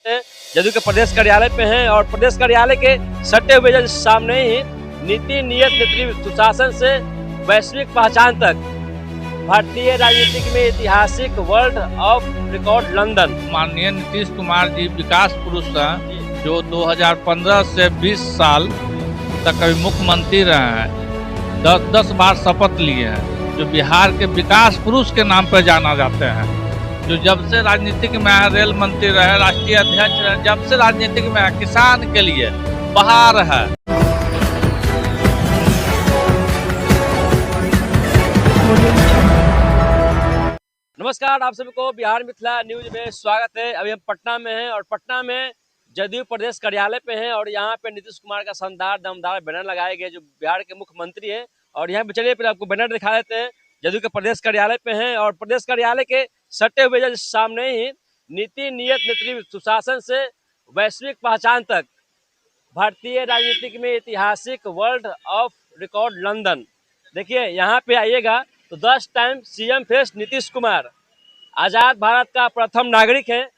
जदयू के प्रदेश कार्यालय पे हैं और प्रदेश कार्यालय के सटे हुए जस्ट सामने ही नीति नियत नेतृत्व सुशासन से वैश्विक पहचान तक भारतीय राजनीतिक में ऐतिहासिक वर्ल्ड ऑफ रिकॉर्ड लंदन। माननीय नीतीश कुमार जी विकास पुरुष हैं, जो 2015 से 20 साल तक अभी मुख्यमंत्री रहे हैं। 10 बार शपथ लिए हैं, जो बिहार के विकास पुरुष के नाम पर जाना जाते हैं। जो जब से राजनीतिक में है, रेल मंत्री रहे, राष्ट्रीय अध्यक्ष रहे, जब से राजनीतिक में है, किसान के लिए बहार है। नमस्कार, आप सभी को बिहार मिथिला न्यूज में स्वागत है। अभी हम पटना में हैं और पटना में जदयू प्रदेश कार्यालय पे हैं और यहाँ पे नीतीश कुमार का शानदार दमदार बैनर लगाए गए, जो बिहार के मुख्यमंत्री हैं। और यहाँ पे चलिए फिर आपको बैनर दिखा देते हैं। जदयू के प्रदेश कार्यालय पे हैं और प्रदेश कार्यालय के सटे हुए जस्ट सामने ही नीति नियत नेतृत्व सुशासन से वैश्विक पहचान तक भारतीय राजनीतिक में ऐतिहासिक वर्ल्ड ऑफ रिकॉर्ड लंदन। देखिए यहाँ पे आइएगा तो 10 टाइम सीएम फेस्ट नीतीश कुमार आज़ाद भारत का प्रथम नागरिक है,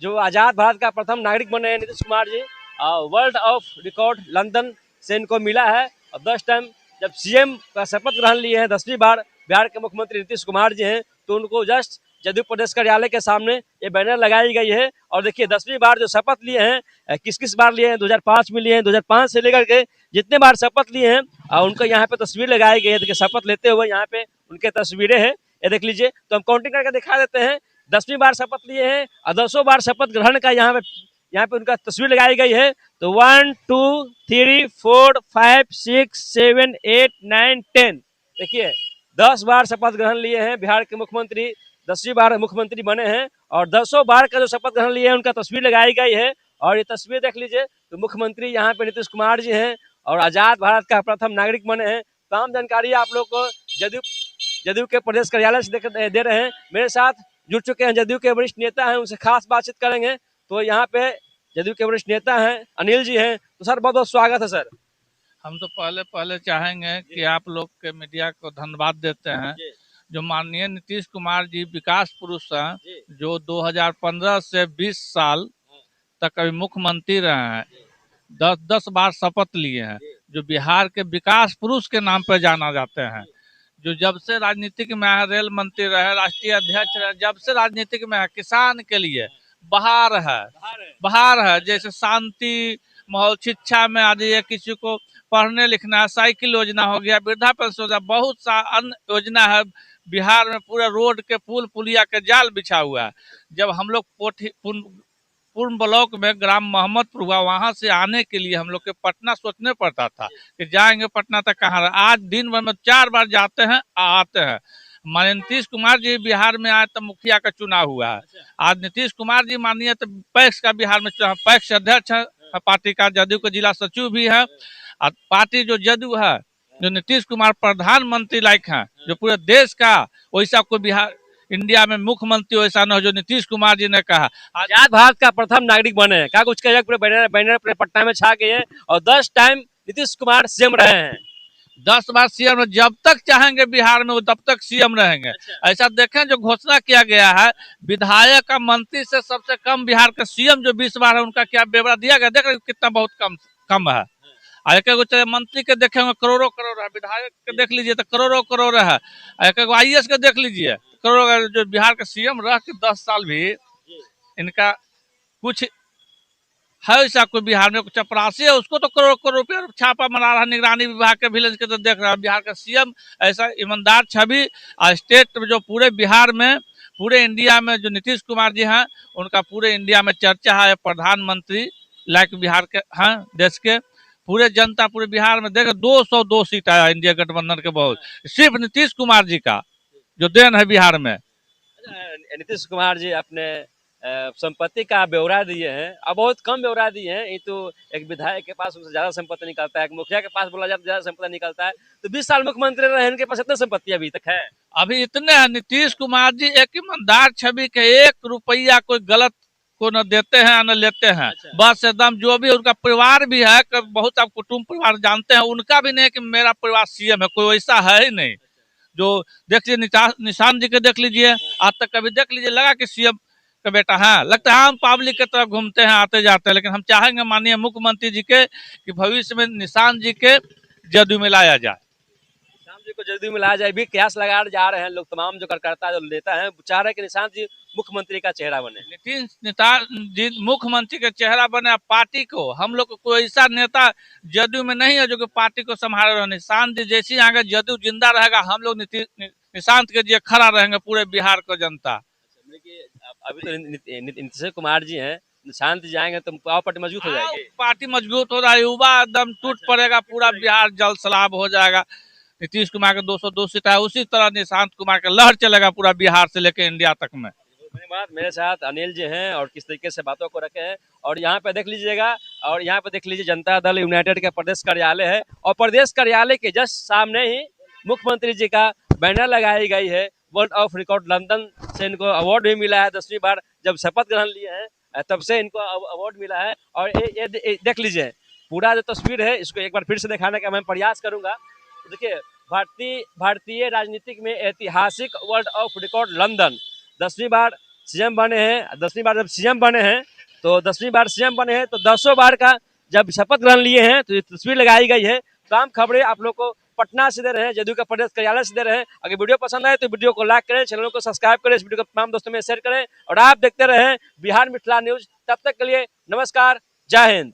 जो आज़ाद भारत का प्रथम नागरिक बने हैं Nitish Kumar ji. World of record London से इनको मिला है। और 10 टाइम जब सीएम का शपथ ग्रहण लिए हैं, 10वीं बार बिहार के मुख्यमंत्री नीतीश कुमार जी हैं, तो उनको जस्ट जदयू प्रदेश कार्यालय के सामने ये बैनर लगाई गई है। और देखिए 10वीं बार जो शपथ लिए हैं, किस बार लिए हैं, 2005 में लिए हैं, 2005 से लेकर के जितने बार शपथ लिए हैं उनका यहाँ पे तस्वीर लगाई गई है। देखिए शपथ लेते हुए यहाँ पे उनके तस्वीरें हैं, ये देख लीजिए। तो हम काउंटिंग करके दिखा देते हैं। 10वीं बार शपथ लिए हैं और 10 बार शपथ ग्रहण का यहाँ पे उनका तस्वीर लगाई गई है। तो 1 2 3 4 5 6 7 8 9 10 देखिए 10 बार शपथ ग्रहण लिए हैं बिहार के मुख्यमंत्री। 10वीं बार मुख्यमंत्री बने हैं और 10 बार का जो शपथ ग्रहण लिए हैं उनका तस्वीर लगाई गई है। और ये तस्वीर देख लीजिए, तो मुख्यमंत्री यहाँ पे नीतीश कुमार जी हैं और आज़ाद भारत का प्रथम नागरिक बने हैं। तमाम जानकारी आप लोग को जदयू के प्रदेश कार्यालय से दे रहे हैं। मेरे साथ जुड़ चुके हैं जदयू के वरिष्ठ नेता हैं, उनसे खास बातचीत करेंगे। तो यहाँ पे जदयू के वरिष्ठ नेता हैं अनिल जी हैं। तो सर बहुत बहुत स्वागत है सर। हम तो पहले चाहेंगे कि आप लोग के मीडिया को धन्यवाद देते हैं। जो माननीय नीतीश कुमार जी विकास पुरुष हैं, जो 2015 से 20 साल तक अभी मुख्यमंत्री रहे हैं। 10 बार शपथ लिए हैं, जो बिहार के विकास पुरुष के नाम पर जाना जाते हैं। जो जब से राजनीतिक में है, रेल मंत्री रहे, राष्ट्रीय अध्यक्ष रहे, जब से राजनीतिक में है, किसान के लिए बहार है। जैसे शांति माहौल, शिक्षा में आदि है, किसी को पढ़ने लिखना है, साइकिल योजना हो गया, वृद्धा पेंशन हो गया, बहुत सा अन्य योजना है। बिहार में पूरा रोड के पुल पुलिया के जाल बिछा हुआ है। जब हम लोग पूर्ण ब्लॉक में ग्राम मोहम्मदपुर हुआ, वहां से आने के लिए हम लोग के पटना सोचने पड़ता था कि जाएंगे पटना तक कहाँ। आज दिन भर में 4 बार जाते हैं आते हैं। माननीय नीतीश कुमार जी बिहार में आए तो मुखिया का चुनाव हुआ है। आज नीतीश कुमार जी माननीय तो पैक्स का बिहार में चुनाव, पैक्स अध्यक्ष है पार्टी का, जदयू के जिला सचिव भी है। और पार्टी जो जदयू है, जो नीतीश कुमार प्रधानमंत्री लायक हैं, जो पूरे देश का वैसा कोई बिहार इंडिया में मुख्यमंत्री वैसा न हो जो नीतीश कुमार जी ने कहा। आजाद भारत का प्रथम नागरिक बने हैं, क्या कुछ कहेगा? पूरे बैनर पूरे पटना में छा गए हैं और 10 टाइम नीतीश कुमार सीएम रहे हैं। 10 बार सीएम, जब तक चाहेंगे बिहार में वो तब तक सीएम रहेंगे। ऐसा देखें जो घोषणा किया गया है, विधायक का मंत्री से सबसे कम बिहार का सीएम जो 20 बार है, उनका क्या ब्यौरा दिया गया, देख रहे कितना बहुत कम है। एक मंत्री के देखेंगे करोड़ों करोड़ है, विधायक के देख लीजिए तो करोड़ों करोड़ है, एक IAS के देख लीजिए करोड़ों। जो बिहार के सीएम रह के 10 साल भी इनका कुछ है ऐसा कोई बिहार में चपरासी है, उसको तो करोड़ करोड़ रुपया छापा मरा रहा है। निगरानी विभाग के विजिलेंस के तो देख रहा है। बिहार का सीएम ऐसा ईमानदार छवि स्टेट में, जो पूरे बिहार में पूरे इंडिया में जो नीतीश कुमार जी हैं, उनका पूरे इंडिया में चर्चा है। प्रधानमंत्री लाइक बिहार के हैं, देश के पूरे जनता पूरे बिहार में देख 202 सीट आया इंडिया गठबंधन के। बहुत सिर्फ नीतीश कुमार जी का जो देन है बिहार में। नीतीश कुमार जी अपने संपत्ति का ब्यौरा दिए हैं, अब बहुत कम ब्यौरा दिए हैं। ये तो एक विधायक के पास उनसे ज्यादा संपत्ति निकलता है, एक मुखिया के पास बोला जाए तो ज्यादा संपत्ति निकलता है। तो 20 साल मुख्यमंत्री रहे, इनके पास इतने संपत्ति अभी तक है? अभी इतने हैं। नीतीश कुमार जी एक ईमानदार छवि के, 1 रुपया कोई गलत को न देते हैं न लेते हैं। बस एकदम जो भी उनका परिवार भी है, बहुत आप कुटुंब परिवार जानते हैं, उनका भी नहीं कि मेरा परिवार सीएम है, कोई वैसा है ही नहीं। जो देख लीजिए निशान जी के देख लीजिए, आज तक कभी देख लीजिए लगा कि सीएम का बेटा है, लगता है हम पब्लिक की तरफ घूमते हैं आते जाते हैं, लेकिन हम चाहेंगे माननीय मुख्यमंत्री जी के कि भविष्य में निशांत जी के जदयू में लाया जाए। निशांत जी को जदयू में लाया जाए, भी कयास लगा जा रहे हैं लोग, तमाम जो कार्यकर्ता जो नेता हैं चाह रहे हैं कि निशांत जी मुख्यमंत्री का चेहरा बने। नीतीश नेता जी मुख्यमंत्री का चेहरा बने। पार्टी को हम लोग को कोई ऐसा नेता जदयू में नहीं है जो कि पार्टी को संभाल रहे। निशांत जी जैसे आगे जदयू जिंदा रहेगा, हम लोग निशांत के लिए खड़ा रहेंगे, पूरे बिहार को जनता। अभी तो नीतीश कुमार जी हैं, निशांत जी जाएंगे तो पार्टी मजबूत हो जाएगी। पार्टी मजबूत हो जाएगी, युवा एकदम टूट पड़ेगा, पूरा बिहार जल सैलाब हो जाएगा। नीतीश कुमार के 202 सीट है, उसी तरह निशांत कुमार का लहर चलेगा पूरा बिहार से लेकर इंडिया तक में। धन्यवाद। मेरे साथ अनिल जी हैं और किस तरीके से बातों को रखे हैं, और यहाँ पे देख लीजिएगा, और यहाँ पे देख लीजिए जनता दल यूनाइटेड का प्रदेश कार्यालय है, और प्रदेश कार्यालय के जस्ट सामने ही मुख्यमंत्री जी का बैनर लगाई गई है। वर्ल्ड ऑफ रिकॉर्ड लंदन से इनको अवार्ड भी मिला है, 10वीं बार जब शपथ ग्रहण लिए हैं तब से इनको अवार्ड मिला है। और ये देख लीजिए पूरा जो तस्वीर है, इसको एक बार फिर से दिखाने का मैं प्रयास करूंगा। तो देखिए, भारतीय राजनीतिक में ऐतिहासिक वर्ल्ड ऑफ रिकॉर्ड लंदन, 10वीं बार सीएम बने हैं। 10वीं बार जब सीएम बने हैं तो 10वीं बार सीएम बने हैं तो 10 बार का जब शपथ ग्रहण लिए हैं तो ये तस्वीर लगाई गई है। तमाम खबरें आप लोग को पटना से दे रहे हैं, जदयू का प्रदेश कार्यालय से दे रहे हैं। अगर वीडियो पसंद आए तो वीडियो को लाइक करें, चैनल को सब्सक्राइब करें, इस वीडियो को तमाम दोस्तों में शेयर करें, और आप देखते रहें बिहार मिथिला न्यूज। तब तक के लिए नमस्कार, जय हिंद।